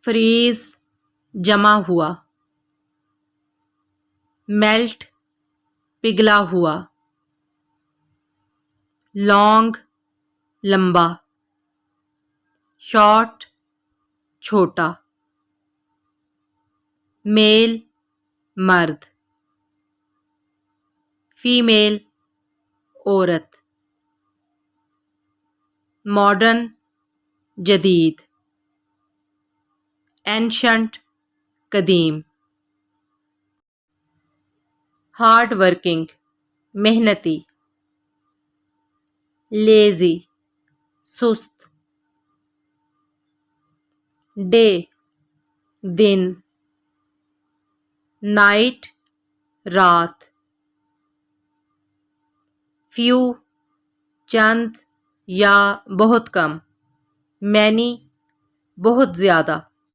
freeze जमा हुआ, melt पिघला हुआ, लॉन्ग लंबा, शॉर्ट छोटा, मेल मर्द, फीमेल औरत, मॉडर्न जदीद, एंशंट कदीम, हार्ड वर्किंग मेहनती, लेज़ी सुस्त, डे दिन, नाइट रात, फ्यू चंद या बहुत कम, मैनी बहुत ज़्यादा,